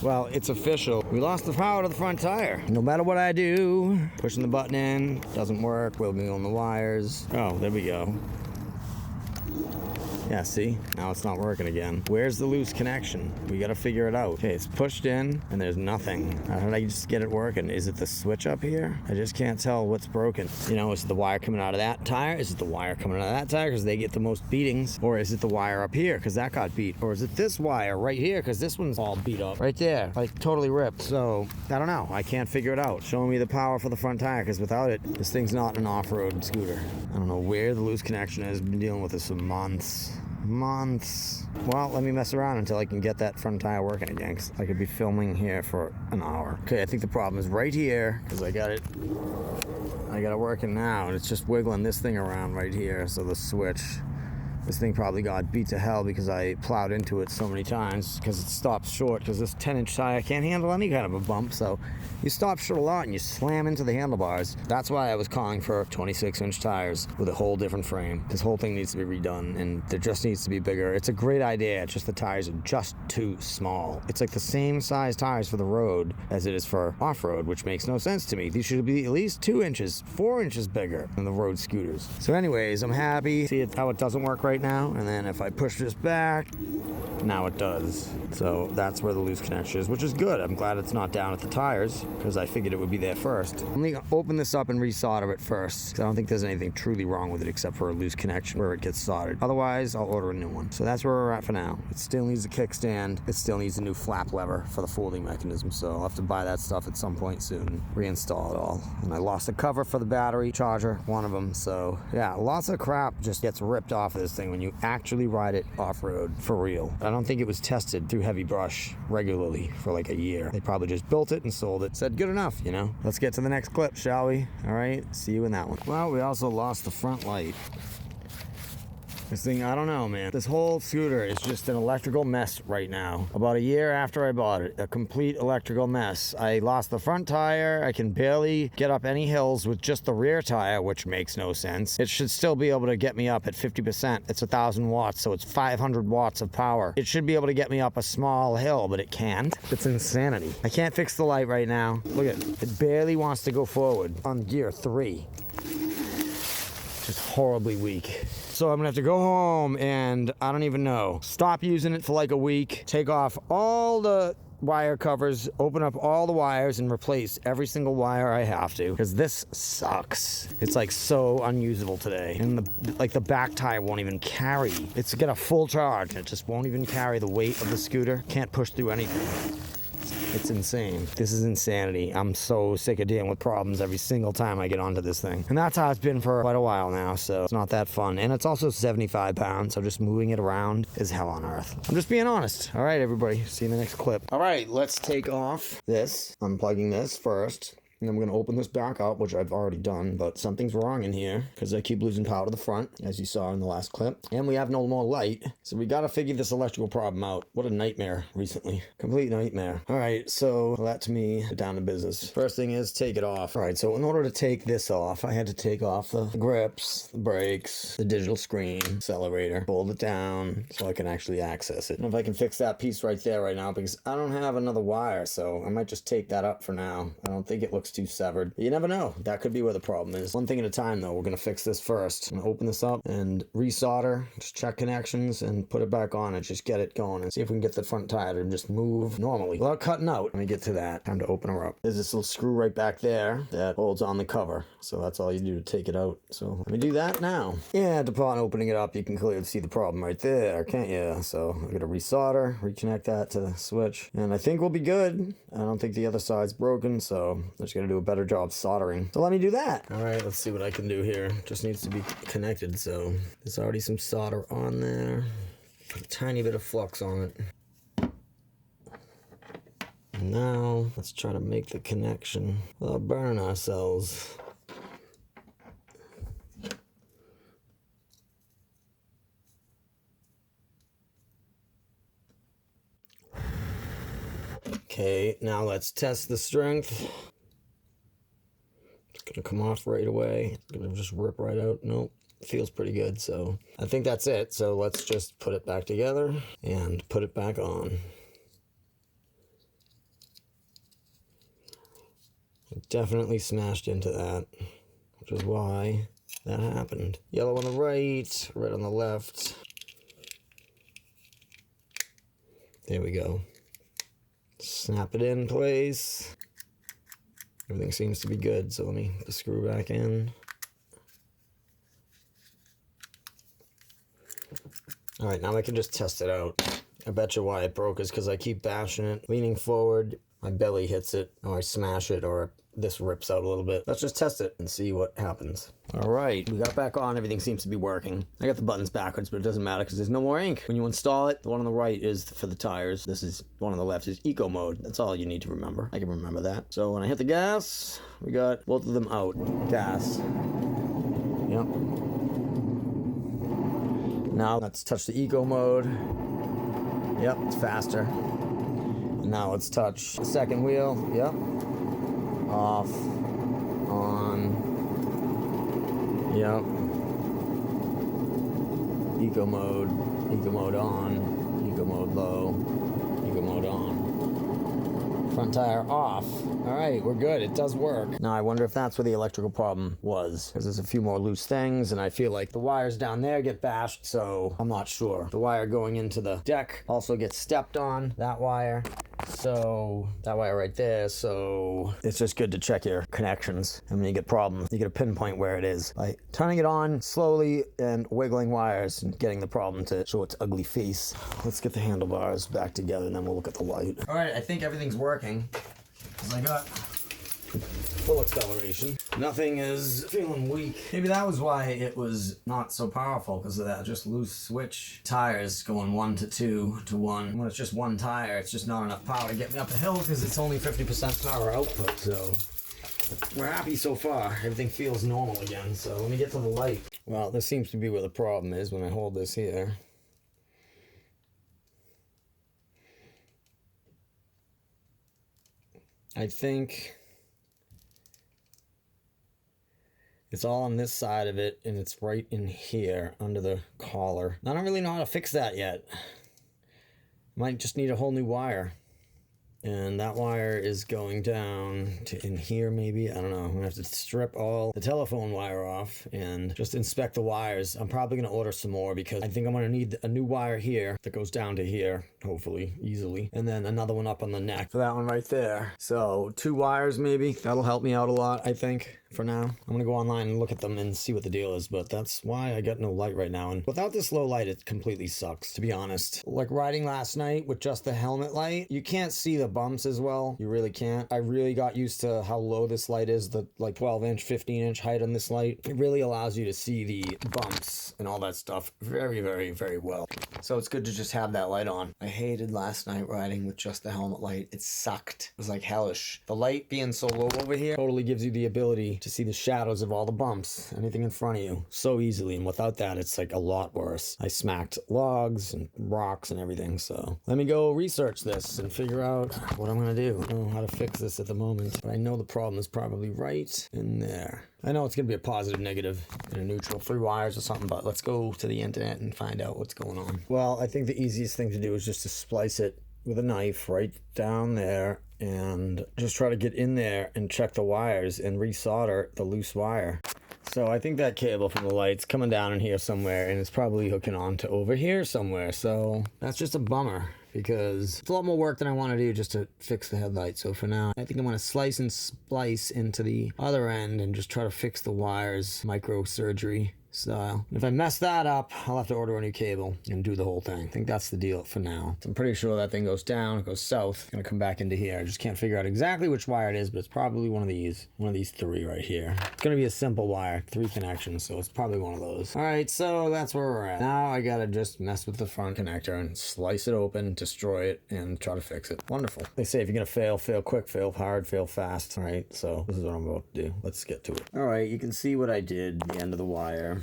Well, it's official. We lost the power to the front tire. No matter what I do, pushing the button in, doesn't work, wiggling on the wires. Oh, there we go. Yeah, see? Now it's not working again. Where's the loose connection? We gotta figure it out. Okay, it's pushed in and there's nothing. How did I just get it working? Is it the switch up here? I just can't tell what's broken. You know, is it the wire coming out of that tire? Is it the wire coming out of that tire because they get the most beatings? Or is it the wire up here because that got beat? Or is it this wire right here because this one's all beat up? Right there, like totally ripped. So, I don't know. I can't figure it out. Showing me the power for the front tire because without it, this thing's not an off-road scooter. I don't know where the loose connection is. Been dealing with this for months. Well, let me mess around until I can get that front tire working again, because I could be filming here for an hour. Okay, I think the problem is right here, because I got it working now, and it's just wiggling this thing around right here. So the switch, this thing probably got beat to hell because I plowed into it so many times, because it stops short, because this 10-inch tire can't handle any kind of a bump. So you stop short a lot and you slam into the handlebars. That's why I was calling for 26-inch tires with a whole different frame. This whole thing needs to be redone, and there just needs to be bigger. It's a great idea, it's just the tires are just too small. It's like the same size tires for the road as it is for off-road, which makes no sense to me. These should be at least 2 inches, 4 inches bigger than the road scooters. So anyways, I'm happy. See how it doesn't work right now, and then if I push this back, now it does. So that's where the loose connection is, which is good. I'm glad it's not down at the tires, because I figured it would be there first. I'm gonna open this up and resolder it first, because I don't think there's anything truly wrong with it except for a loose connection where it gets soldered. Otherwise, I'll order a new one. So that's where we're at for now. It still needs a kickstand. It still needs a new flap lever for the folding mechanism, so I'll have to buy that stuff at some point soon, reinstall it all. And I lost the cover for the battery charger, one of them, so yeah, lots of crap just gets ripped off of this thing when you actually ride it off-road for real. I don't think it was tested through heavy brush regularly for like a year. They probably just built it and sold it, said good enough, you know. Let's get to the next clip, shall we? All right, see you in that one. Well, we also lost the front light. This thing, I don't know, man. This whole scooter is just an electrical mess right now. About a year after I bought it, a complete electrical mess. I lost the front tire. I can barely get up any hills with just the rear tire, which makes no sense. It should still be able to get me up at 50%. It's 1,000 watts, so it's 500 watts of power. It should be able to get me up a small hill, but it can't. It's insanity. I can't fix the light right now. Look at it. It barely wants to go forward on gear 3. Just horribly weak. So I'm gonna have to go home and I don't even know. Stop using it for like a week. Take off all the wire covers, open up all the wires and replace every single wire I have to, because this sucks. It's like so unusable today. And the back tire won't even carry. It's got a full charge. It just won't even carry the weight of the scooter. Can't push through anything. It's insane. This is insanity. I'm so sick of dealing with problems every single time I get onto this thing. And that's how it's been for quite a while now, so it's not that fun. And it's also 75 pounds, so just moving it around is hell on earth. I'm just being honest. All right, everybody. See you in the next clip. All right, let's take off this. Unplugging this first. And I'm going to open this back up, which I've already done, but something's wrong in here because I keep losing power to the front, as you saw in the last clip. And we have no more light, so we got to figure this electrical problem out. What a nightmare recently. Complete nightmare. All right, so that's me down to business. First thing is take it off. All right, so in order to take this off, I had to take off the grips, the brakes, the digital screen, accelerator, fold it down so I can actually access it. And if I can fix that piece right there right now, because I don't have another wire, so I might just take that up for now. I don't think it looks too severed. But you never know. That could be where the problem is. One thing at a time though. We're going to fix this first. I'm going to open this up and resolder, just check connections and put it back on and just get it going and see if we can get the front tire to just move normally without cutting out. Let me get to that. Time to open her up. There's this little screw right back there that holds on the cover. So that's all you do to take it out. So let me do that now. And upon opening it up, you can clearly see the problem right there, can't you? So I'm going to resolder, reconnect that to the switch, and I think we'll be good. I don't think the other side's broken, so I'm just going to do a better job soldering. So let me do that. All right, let's see what I can do here. Just needs to be connected, so there's already some solder on there. A tiny bit of flux on it. Now, let's try to make the connection without burning ourselves. Okay, now let's test the strength. It's gonna come off right away. It's gonna just rip right out. Nope, feels pretty good. So I think that's it. So let's just put it back together and put it back on. Definitely smashed into that, which is why that happened. Yellow on the right, red on the left. There we go. Snap it in place. Everything seems to be good, so let me put the screw back in. All right, now I can just test it out. I bet you why it broke is because I keep bashing it, leaning forward, my belly hits it, or I smash it, or this rips out a little bit. Let's just test it and see what happens. All right, we got back on. Everything seems to be working. I got the buttons backwards, but it doesn't matter because there's no more ink. When you install it, the one on the right is for the tires. This is one on the left is eco mode. That's all you need to remember. I can remember that. So when I hit the gas, we got both of them out. Gas. Yep. Now let's touch the eco mode. Yep, it's faster. And now let's touch the second wheel. Yep. Off. On. Yep. Eco mode on. Eco mode low. Eco mode on. Front tire off. All right, we're good. It does work. Now I wonder if that's where the electrical problem was, because there's a few more loose things, and I feel like the wires down there get bashed, so I'm not sure. The wire going into the deck also gets stepped on, that wire. So that wire right there, so it's just good to check your connections. And when you get problems, you get a pinpoint where it is by turning it on slowly and wiggling wires and getting the problem to show its ugly face. Let's get the handlebars back together and then we'll look at the light. All right, I think everything's working because I got full acceleration. Nothing is feeling weak. Maybe that was why it was not so powerful, because of that just loose switch. Tires going 1 to 2 to 1. When it's just one tire, it's just not enough power to get me up the hill because it's only 50% power output. So we're happy so far. Everything feels normal again. So let me get to the light. Well, this seems to be where the problem is when I hold this here. I think it's all on this side of it, and it's right in here under the collar. I don't really know how to fix that yet. Might just need a whole new wire. And that wire is going down to in here maybe. I don't know. I'm gonna have to strip all the telephone wire off and just inspect the wires. I'm probably gonna order some more because I think I'm gonna need a new wire here that goes down to here, hopefully, easily. And then another one up on the neck for that one right there. So 2 wires maybe. That'll help me out a lot, I think, for now. I'm gonna go online and look at them and see what the deal is, but that's why I got no light right now. And without this low light, it completely sucks, to be honest. Like riding last night with just the helmet light, you can't see the bumps as well. You really can't. I really got used to how low this light is, the like 12-inch, 15-inch height on this light. It really allows you to see the bumps and all that stuff very, very, very well. So it's good to just have that light on. I hated last night riding with just the helmet light. It sucked. It was like hellish. The light being so low over here totally gives you the ability to see the shadows of all the bumps, anything in front of you, so easily. And without that, it's like a lot worse. I smacked logs and rocks and everything. So let me go research this and figure out what I'm gonna do. I don't know how to fix this at the moment, but I know the problem is probably right in there. I know it's gonna be a positive, negative, and a neutral, 3 wires or something, but let's go to the internet and find out what's going on. Well, I think the easiest thing to do is just to splice it with a knife right down there and just try to get in there and check the wires and resolder the loose wire. So I think that cable from the light's coming down in here somewhere, and it's probably hooking on to over here somewhere. So that's just a bummer because it's a lot more work than I want to do just to fix the headlight. So for now, I think I'm going to slice and splice into the other end and just try to fix the wires microsurgery style. If I mess that up, I'll have to order a new cable and do the whole thing. I think that's the deal for now. So I'm pretty sure that thing goes down, it goes south, it's gonna come back into here. I just can't figure out exactly which wire it is, but it's probably one of these 3 right here. It's gonna be a simple wire, 3 connections, so it's probably one of those. All right, so that's where we're at. Now I gotta just mess with the front connector and slice it open, destroy it, and try to fix it. Wonderful. They say if you're gonna fail, fail quick, fail hard, fail fast. All right, so this is what I'm about to do. Let's get to it. All right, you can see what I did, the end of the wire.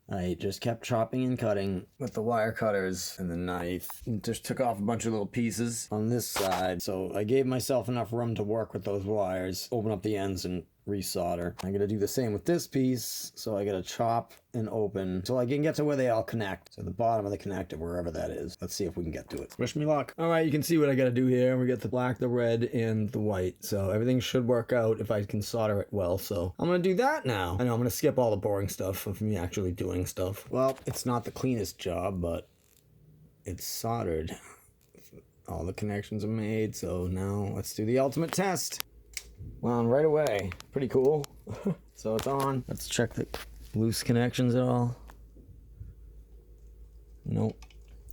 I just kept chopping and cutting with the wire cutters and the knife. And just took off a bunch of little pieces on this side. So I gave myself enough room to work with those wires, open up the ends and resolder. I'm gonna do the same with this piece, so I gotta chop and open so I can get to where they all connect. So the bottom of the connector, wherever that is. Let's see if we can get to it. Wish me luck. All right, you can see what I gotta do here. We got the black, the red, and the white. So everything should work out if I can solder it well. So I'm gonna do that now. I know I'm gonna skip all the boring stuff of me actually doing stuff. Well, it's not the cleanest job, but it's soldered. All the connections are made, so now let's do the ultimate test. Wound right away. Pretty cool. So it's on. Let's check the loose connections at all. Nope.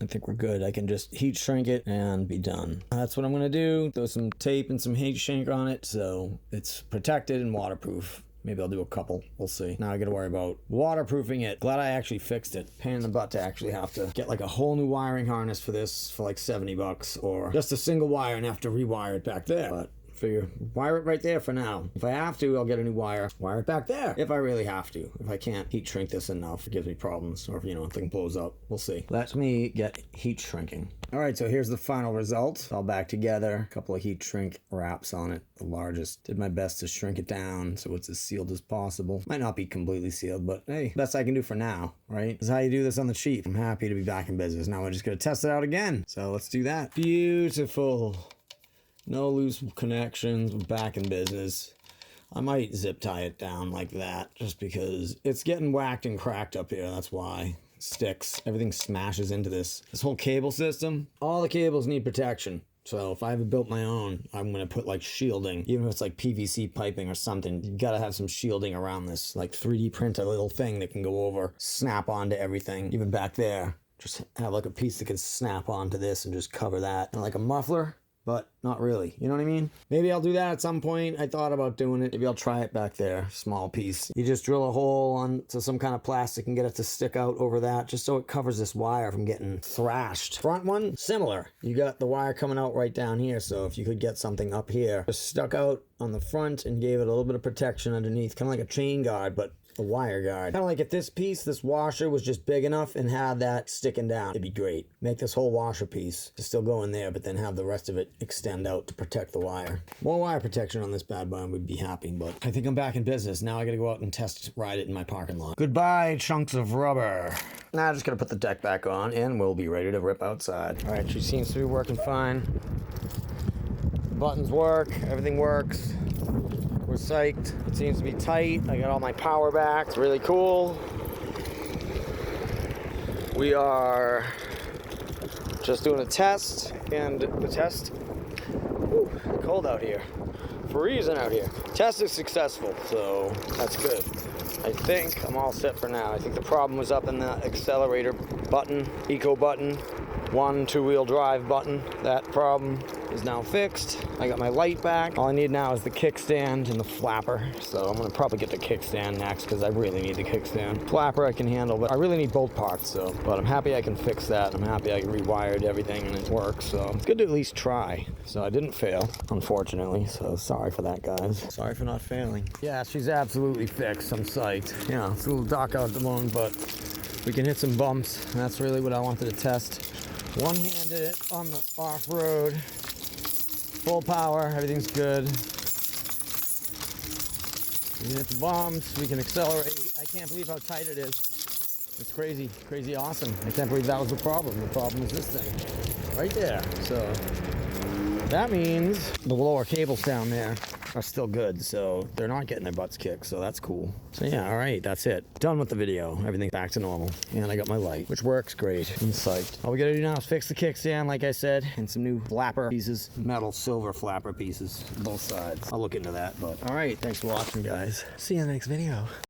I think we're good. I can just heat shrink it and be done. That's what I'm gonna do. Throw some tape and some heat shrink on it so it's protected and waterproof. Maybe I'll do a couple. We'll see. Now I gotta worry about waterproofing it. Glad I actually fixed it. Pain in the butt to actually have to get like a whole new wiring harness for this for like 70 bucks or just a single wire and have to rewire it back there. But figure, wire it right there for now. If I have to, I'll get a new wire it back there if I really have to. If I can't heat shrink this enough, it gives me problems, or if, you know, if the thing blows up, we'll see. Let me get heat shrinking. All right, so here's the final result. All back together, a couple of heat shrink wraps on it, the largest. Did my best to shrink it down so it's as sealed as possible. Might not be completely sealed, but hey, best I can do for now, right? This is how you do this on the cheap. I'm happy to be back in business. Now we're just gonna test it out again. So let's do that. Beautiful. No loose connections, we're back in business. I might zip tie it down like that just because it's getting whacked and cracked up here. That's why. It sticks. Everything smashes into this whole cable system. All the cables need protection. So if I ever built my own, I'm gonna put like shielding, even if it's like PVC piping or something. You gotta have some shielding around this, like 3D print a little thing that can go over, snap onto everything, even back there. Just have like a piece that can snap onto this and just cover that. And like a muffler. But not really, you know what I mean? Maybe I'll do that at some point. I thought about doing it. Maybe I'll try it back there, small piece. You just drill a hole onto some kind of plastic and get it to stick out over that, just so it covers this wire from getting thrashed. Front one, similar. You got the wire coming out right down here, so if you could get something up here, just stuck out on the front and gave it a little bit of protection underneath, kind of like a chain guard, but a wire guard. Kind of like if this piece, this washer was just big enough and had that sticking down, it'd be great. Make this whole washer piece to still go in there, but then have the rest of it extend out to protect the wire. More wire protection on this bad boy, would be happy, but I think I'm back in business. Now I gotta go out and test ride it in my parking lot. Goodbye, chunks of rubber. Now I'm just gonna put the deck back on and we'll be ready to rip outside. All right, she seems to be working fine. Buttons work, everything works. We're psyched. It seems to be tight. I got all my power back. It's really cool. We are just doing a test, and the test, whew, cold out here. Freezing out here. Test is successful, so that's good. I think I'm all set for now. I think the problem was up in the accelerator button, eco button, 2-wheel drive button. That problem is now fixed. I got my light back. All I need now is the kickstand and the flapper. So I'm gonna probably get the kickstand next because I really need the kickstand. Flapper I can handle, but I really need both parts. So, but I'm happy I can fix that. I'm happy I rewired everything and it works. So it's good to at least try. So I didn't fail, unfortunately. So sorry for that, guys. Sorry for not failing. Yeah, she's absolutely fixed. I'm psyched. Yeah, it's a little dark out at the moment, but we can hit some bumps. That's really what I wanted to test. One-handed it on the off-road. Full power, everything's good. We can hit the bumps, we can accelerate. I can't believe how tight it is. It's crazy, crazy awesome. I can't believe that was the problem. The problem is this thing, right there. So that means the lower cables down there are still good, so they're not getting their butts kicked, so that's cool. So yeah, all right, that's it. Done with the video. Everything's back to normal. And I got my light, which works great. I'm psyched. All we gotta do now is fix the kickstand, like I said, and some new flapper pieces, metal silver flapper pieces, both sides. I'll look into that, but all right, thanks for watching, guys. See you in the next video.